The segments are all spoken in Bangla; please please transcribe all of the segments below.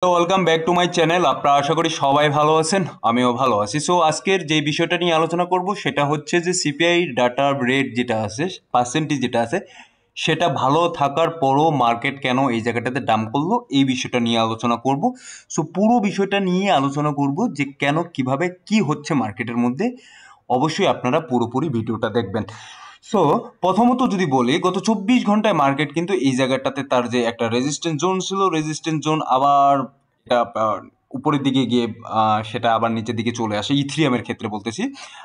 Welcome back to my channel. আপনারা আশা করি সবাই ভালো আছেন, আমিও ভালো আছি। সো আজকের যে বিষয়টা নিয়ে আলোচনা করব সেটা হচ্ছে যে সিপিআই ডাটার রেট যেটা আছে, পার্সেন্টেজ যেটা আছে, সেটা ভালো থাকার পরও মার্কেট কেন এই জায়গাটাতে ডাম্প করলো, এই বিষয়টা নিয়ে আলোচনা করব। সো পুরো বিষয়টা নিয়ে আলোচনা করব যে কেন, কিভাবে, কি হচ্ছে মার্কেটের মধ্যে। অবশ্যই আপনারা পুরোপুরি ভিডিওটা দেখবেন। সো প্রথমত যদি বলি, গত 24 ঘন্টায় মার্কেট কিন্তু এই জায়গাটাতে তার যে একটা রেজিস্ট্যান্স জোন ছিল, রেজিস্ট্যান্স জোন আবার এটা উপরের দিকে গিয়ে সেটা আবার নিচের দিকে চলে আসে, ইথ্রিয়ামের ক্ষেত্রে বলতেছি।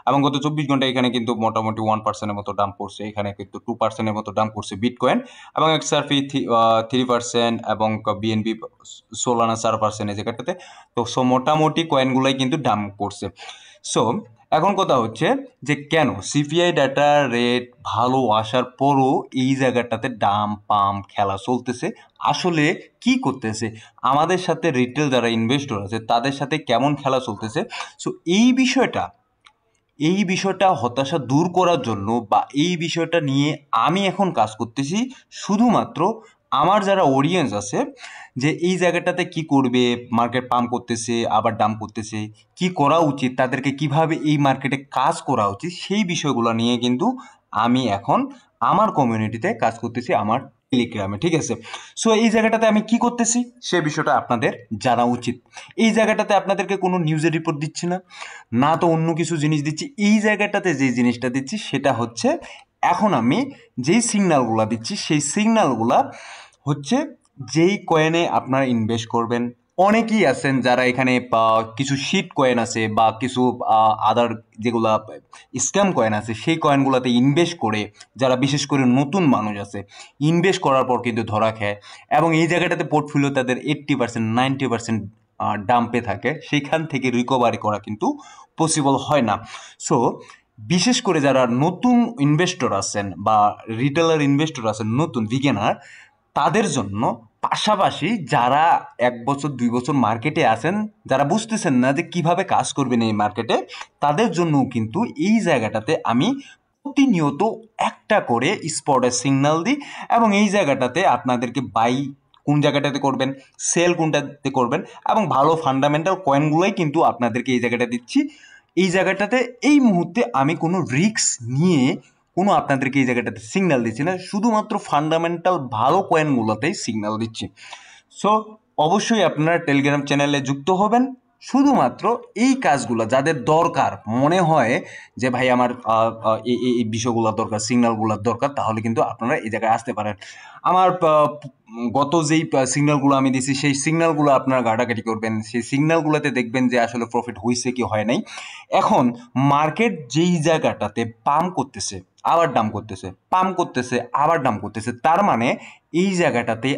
এবং গত 24 ঘন্টায় এখানে কিন্তু মোটামুটি 1%-এর মতো ডাম্প করছে, এখানে কিন্তু 2%-এর মতো ডাম্প করছে বিটকয়েন, এবং এক্সআরপি 3%, এবং বিএনবি সোলানা 4% এই জায়গাটাতে। তো সো মোটামুটি কয়েনগুলাই কিন্তু ডাম্প করছে। সো এখন কথা হচ্ছে যে কেন সিপিআই ডাটা রেট ভালো আসার পরও এই জায়গাটাতে ডাম পাম্প খেলা চলতেছে, আসলে কি করতেছে, আমাদের সাথে রিটেল যারা ইনভেস্টর আছে তাদের সাথে কেমন খেলা চলতেছে। সো এই বিষয়টা হতাশা দূর করার জন্য, বা এই বিষয়টা নিয়ে আমি এখন কাজ করতেছি শুধুমাত্র আমার যারা অডিয়েন্স আছে, যে এই জায়গাটাতে কি করবে, মার্কেট পাম্প করতেছে আবার ডাম্প করতেছে, কি করা উচিত, তাদেরকে কিভাবে এই মার্কেটে কাজ করা উচিত, সেই বিষয়গুলো নিয়ে কিন্তু আমি এখন আমার কমিউনিটিতে কাজ করতেছি, আমার টেলিগ্রামে। ঠিক আছে। সো এই জায়গাটাতে আমি কি করতেছি সে বিষয়টা আপনাদের জানা উচিত। এই জায়গাটাতে আপনাদেরকে কোনো নিউজের রিপোর্ট দিচ্ছি না, না তো অন্য কিছু জিনিস দিচ্ছি। এই জায়গাটাতে যে জিনিসটা দিচ্ছি সেটা হচ্ছে, এখন আমি যেই সিগন্যালগুলা দিচ্ছি সেই সিগন্যালগুলা হচ্ছে যেই কয়েনে আপনারা ইনভেস্ট করবেন। অনেকেই আছেন যারা এখানে কিছু শিট কয়েন আছে বা কিছু আদার যেগুলা স্ক্যাম কয়েন আছে, সেই কয়েনগুলোতে ইনভেস্ট করে যারা বিশেষ করে নতুন মানুষ আছে, ইনভেস্ট করার পর কিন্তু ধরা খায়, এবং এই জায়গাটাতে পোর্টফোলিও তাদের 80%, 90% ডাম্পে থাকে, সেইখান থেকে রিকভারি করা কিন্তু পসিবল হয় না। সো বিশেষ করে যারা নতুন ইনভেস্টর আছেন বা রিটেলার ইনভেস্টর আছেন, নতুন বিগিনার, তাদের জন্য, পাশাপাশি যারা 1 বছর 2 বছর মার্কেটে আছেন, যারা বুঝতেছেন না যে কিভাবে কাজ করবেন এই মার্কেটে, তাদের জন্য কিন্তু এই জায়গাটাতে আমি প্রতিনিয়ত একটা করে স্পটের সিগন্যাল দিই, এবং এই জায়গাটাতে আপনাদেরকে বাই কোন জায়গাটাতে করবেন, সেল কোনটাতে করবেন, এবং ভালো ফান্ডামেন্টাল কয়েনগুলোই কিন্তু আপনাদেরকে এই জায়গাটা দিচ্ছি। এই জায়গাটাতে এই মুহূর্তে আমি কোনো রিস্ক নিয়ে কোনো আপনাদেরকে এই জায়গাটাতে সিগন্যাল দিচ্ছি না, শুধুমাত্র ফান্ডামেন্টাল ভালো কয়েনগুলোতেই সিগন্যাল দিচ্ছি। সো অবশ্যই আপনারা টেলিগ্রাম চ্যানেলে যুক্ত হবেন। শুধুমাত্র এই কাজগুলো যাদের দরকার, মনে হয় যে ভাই আমার এই বিষয়গুলো দরকার, সিগন্যালগুলোর দরকার, তাহলে কিন্তু আপনারা এই জায়গায় আসতে পারেন। আমার গত যেই সিগন্যালগুলো আমি দিছি সেই সিগন্যালগুলো আপনারা ঘাটাঘাটি করবেন, সেই সিগন্যালগুলোতে দেখবেন যে আসলে প্রফিট হয়েছে কি হয় নাই। এখন মার্কেট যেই জায়গাটাতে পাম্প করতেছে আবার ডাম্প করতেছে, পাম্প করতেছে আবার ডাম্প করতেছে, তার মানে এই জায়গাটাতে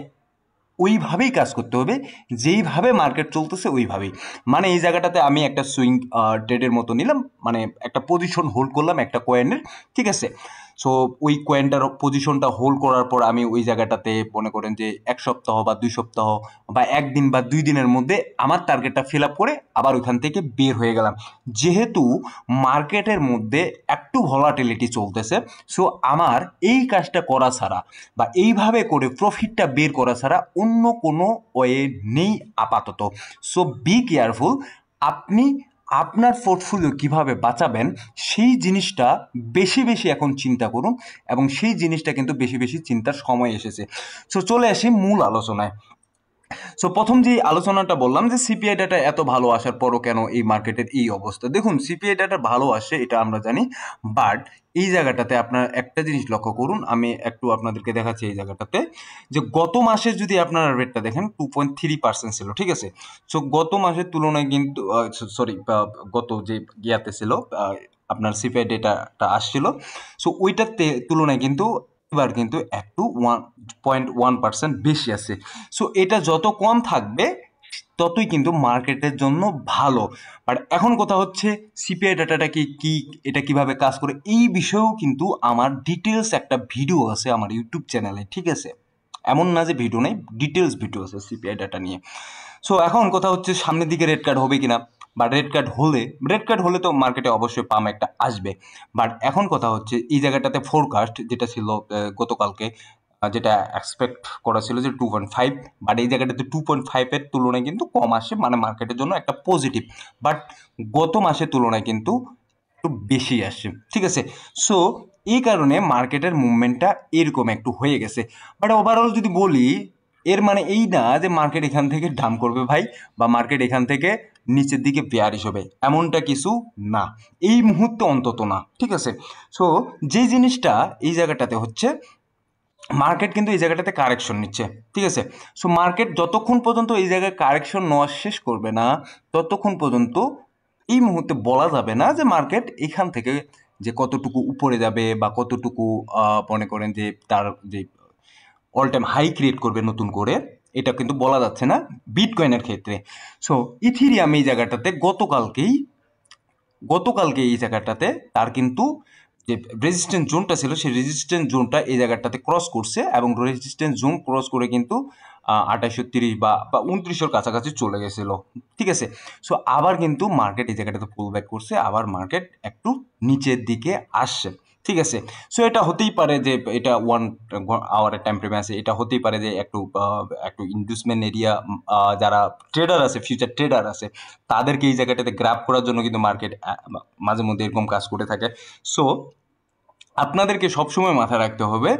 ওইভাবেই কাজ করতে হবে যেইভাবে মার্কেট চলতেছে ওইভাবেই। মানে এই জায়গাটাতে আমি একটা সুইং ট্রেডের মতো নিলাম, মানে একটা পজিশন হোল্ড করলাম একটা কয়েনের। ঠিক আছে। সো ওই কয়েনটার পজিশনটা হোল্ড করার পর আমি ওই জায়গাটাতে মনে করেন যে 1 সপ্তাহ বা 2 সপ্তাহ বা 1 দিন বা 2 দিনের মধ্যে আমার টার্গেটটা ফিল আপ করে আবার ওইখান থেকে বের হয়ে গেলাম। যেহেতু মার্কেটের মধ্যে একটু ভলাটিলিটি চলতেছে, সো আমার এই কাজটা করা ছাড়া বা এইভাবে করে প্রফিটটা বের করা ছাড়া অন্য কোনো ওয়ে নেই আপাতত। So be careful. আপনি আপনার পোর্টফোলিও কিভাবে বাঁচাবেন সেই জিনিসটা বেশি বেশি এখন চিন্তা করুন, এবং সেই জিনিসটা কিন্তু বেশি বেশি চিন্তার সময় এসেছে। সো চলে আসি মূল আলোচনায়। সো প্রথম যে আলোচনাটা বললাম যে সিপিআই ডাটা এত ভালো আসার পরও কেন এই মার্কেটের এই অবস্থা। দেখুন, সিপিআই ডাটা ভালো আসে এটা আমরা জানি, বাট এই জায়গাটাতে আপনার একটা জিনিস লক্ষ্য করুন, আমি একটু আপনাদেরকে দেখাচ্ছি। এই জায়গাটাতে যে গত মাসে যদি আপনারা রেটটা দেখেন 2.3% ছিল। ঠিক আছে। সো গত মাসের তুলনায় কিন্তু সরি, গত যে ইয়াতে ছিল আপনার সিপিআই ডেটাটা আসছিল, সো ওইটার তুলনায় কিন্তু এবার কিন্তু একটু 1.1% বেশি আছে। সো এটা যত কম থাকবে ততই কিন্তু মার্কেটের জন্য ভালো। বাট এখন কথা হচ্ছে সিপিআই ডাটাটা কি, এটা কিভাবে কাজ করে, এই বিষয়েও কিন্তু আমার ডিটেলস একটা ভিডিও আছে আমার ইউটিউব চ্যানেলে। ঠিক আছে। এমন না যে ভিডিও নেই, ডিটেলস ভিডিও আছে সিপিআই ডাটা নিয়ে। সো এখন কথা হচ্ছে সামনের দিকে রেড কার্ড হবে কিনা, বা রেড কার্ড হলে তো মার্কেটে অবশ্যই পাম একটা আসবে। বাট এখন কথা হচ্ছে এই জায়গাটাতে ফোরকাস্ট যেটা ছিল গতকালকে, যেটা এক্সপেক্ট করা ছিল যে 2.5, বাট এই জায়গাটাতে 2.5-এর তুলনায় কিন্তু কম আসে, মানে মার্কেটের জন্য একটা পজিটিভ। বাট গত মাসের তুলনায় কিন্তু একটু বেশি আসছে, ঠিক আছে। সো এই কারণে মার্কেটের মুভমেন্টটা এরকম একটু হয়ে গেছে। বাট ওভারঅল যদি বলি, এর মানে এই না যে মার্কেট এখান থেকে ডাম করবে ভাই, বা মার্কেট এখান থেকে নিচের দিকে বেয়ারিশ হবে, এমনটা কিছু না, এই মুহূর্তে অন্তত না, ঠিক আছে। সো যে জিনিসটা এই জায়গাটাতে হচ্ছে, মার্কেট কিন্তু এই জায়গাটাতে কারেকশন নিচ্ছে, ঠিক আছে। সো মার্কেট যতক্ষণ পর্যন্ত এই জায়গায় কারেকশন নেওয়া শেষ করবে না, ততক্ষণ পর্যন্ত এই মুহূর্তে বলা যাবে না যে মার্কেট এখান থেকে যে কতটুকু উপরে যাবে বা কতটুকু মনে করেন যে তার যে অল টাইম হাই ক্রিয়েট করবে নতুন করে, এটা কিন্তু বলা যাচ্ছে না বিটকয়েনের ক্ষেত্রে। সো ইথিরিয়াম এই জায়গাটাতে গতকালকে এই জায়গাটাতে তার কিন্তু যে রেজিস্ট্যান্স জোনটা ছিল, সেই রেজিস্ট্যান্স জোনটা এই জায়গাটাতে ক্রস করছে, এবং রেজিস্ট্যান্স জোন ক্রস করে কিন্তু 2830 বা 2900-এর কাছাকাছি চলে গেছিলো, ঠিক আছে। সো আবার কিন্তু মার্কেট এই জায়গাটাতে পুল ব্যাক করছে, আবার মার্কেট একটু নিচের দিকে আসছে, ঠিক আছে। সো এটা হতেই পারে যে এটা 1 আওয়ারের টাইম ফ্রেমে আছে, এটা হতেই পারে যে একটু ইনভেস্টমেন্ট এরিয়া, যারা ট্রেডার আছে, ফিউচার ট্রেডার আছে, তাদেরকে এই জায়গাটাতে গ্র্যাব করার জন্য কিন্তু মার্কেট মাঝে মধ্যে এরকম কাজ করে থাকে। সো আপনাদেরকে সবসময় মাথায় রাখতে হবে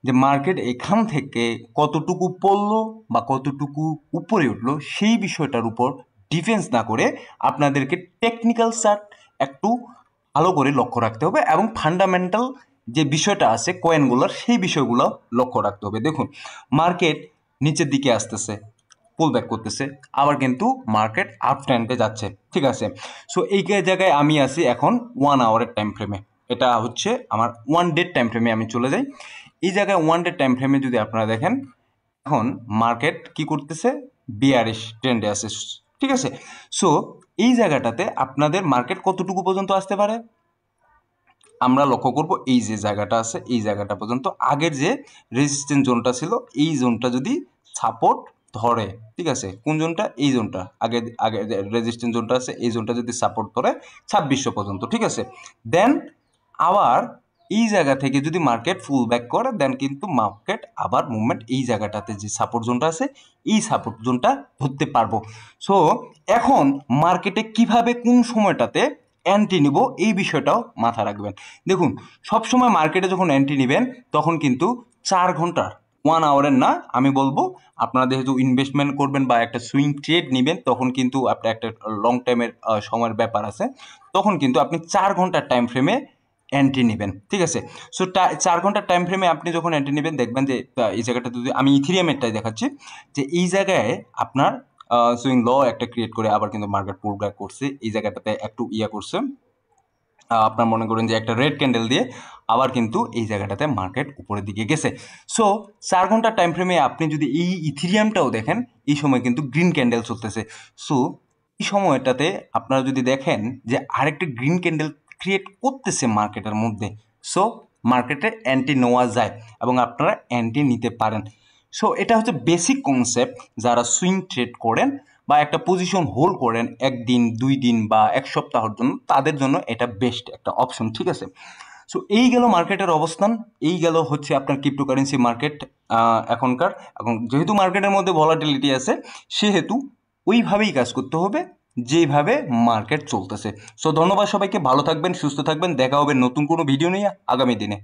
যে মার্কেট এখান থেকে কতটুকু পড়লো বা কতটুকু উপরে উঠলো, সেই বিষয়টার উপর ডিফেন্স না করে আপনাদেরকে টেকনিক্যাল চার্ট একটু ভালো করে লক্ষ্য রাখতে হবে, এবং ফান্ডামেন্টাল যে বিষয়টা আছে কয়েনগুলোর, সেই বিষয়গুলো লক্ষ্য রাখতে হবে। দেখুন, মার্কেট নিচের দিকে আসতেছে, পুল ব্যাক করতেছে, আবার কিন্তু মার্কেট আপ ট্রেন্ডে যাচ্ছে, ঠিক আছে। সো এই জায়গায় আমি আছি এখন 1 আওয়ারের টাইম ফ্রেমে, এটা হচ্ছে আমার 1 ডে টাইম ফ্রেমে আমি চলে যাই। এই জায়গায় 1 ডে টাইম ফ্রেমে যদি আপনারা দেখেন, এখন মার্কেট কি করতেছে, বিয়ারিশ ট্রেন্ডে আছে, ঠিক আছে। সো এই জায়গাটাতে আপনাদের মার্কেট কতটুকু পর্যন্ত আসতে পারে, আমরা লক্ষ্য করব এই যে জায়গাটা আছে, এই জায়গাটা পর্যন্ত, আগের যে রেজিস্ট্যান্স জোনটা ছিল, এই জোনটা যদি সাপোর্ট ধরে, ঠিক আছে, কোন জোনটা, এই জোনটা, আগে আগে রেজিস্ট্যান্স জোনটা আছে, এই জোনটা যদি সাপোর্ট ধরে 2600 পর্যন্ত, ঠিক আছে, দেন আবার এই জায়গা থেকে যদি মার্কেট ফুল ব্যাক করে, দেন কিন্তু মার্কেট আবার মুভমেন্ট এই জায়গাটাতে যে সাপোর্ট জোনটা আছে, এই সাপোর্ট জোনটা ধরতে পারবো। সো এখন মার্কেটে কিভাবে কোন সময়টাতে অ্যান্টি নিব, এই বিষয়টাও মাথা রাখবেন। দেখুন, সবসময় মার্কেটে যখন অ্যান্টি নেবেন, তখন কিন্তু 4 ঘন্টার, 1 আওয়ারের না, আমি বলবো আপনারা যেহেতু ইনভেস্টমেন্ট করবেন বা একটা সুইং ট্রেড নেবেন, তখন কিন্তু আপনার একটা লং টাইমের সময়ের ব্যাপার আছে, তখন কিন্তু আপনি 4 ঘন্টার টাইম ফ্রেমে অ্যান্টি নেবেন, ঠিক আছে। সো 4 ঘন্টার টাইম ফ্রেমে আপনি যখন অ্যান্টি নেবেন, দেখবেন যে এই জায়গাটা যদি আমি ইথিরিয়ামেরটাই দেখাচ্ছি, যে এই জায়গায় আপনার সুইং ল একটা ক্রিয়েট করে আবার কিন্তু মার্কেট পুল ব্যাক করছে, এই জায়গাটাতে একটু করছে, আপনার মনে করেন যে একটা রেড ক্যান্ডেল দিয়ে আবার কিন্তু এই জায়গাটাতে মার্কেট উপরের দিকে গেছে। সো 4 ঘন্টার টাইম ফ্রেমে আপনি যদি এই ইথিরিয়ামটাও দেখেন, এই সময় কিন্তু গ্রিন ক্যান্ডেল চলতেছে। সো এই সময়টাতে আপনারা যদি দেখেন যে আরেকটা গ্রিন ক্যান্ডেল ক্রিয়েট করতেছে মার্কেটের মধ্যে, সো মার্কেটে অ্যান্টি নেওয়া যায় এবং আপনারা অ্যান্টি নিতে পারেন। সো এটা হচ্ছে বেসিক কনসেপ্ট, যারা সুইং ট্রেড করেন বা একটা পজিশন হোল্ড করেন 1 দিন 2 দিন বা 1 সপ্তাহের জন্য, তাদের জন্য এটা বেস্ট একটা অপশন, ঠিক আছে। সো এই গেল মার্কেটের অবস্থান, এই গেল হচ্ছে আপনার ক্রিপ্টোকারেন্সি মার্কেট এখনকার। এখন যেহেতু মার্কেটের মধ্যে ভলাটিলিটি আছে, সেহেতু ওইভাবেই কাজ করতে হবে যেভাবে মার্কেট চলতেছে। সো ধন্যবাদ সবাইকে, ভালো থাকবেন, সুস্থ থাকবেন, দেখা হবে নতুন কোনো ভিডিও নিয়ে আগামী দিনে।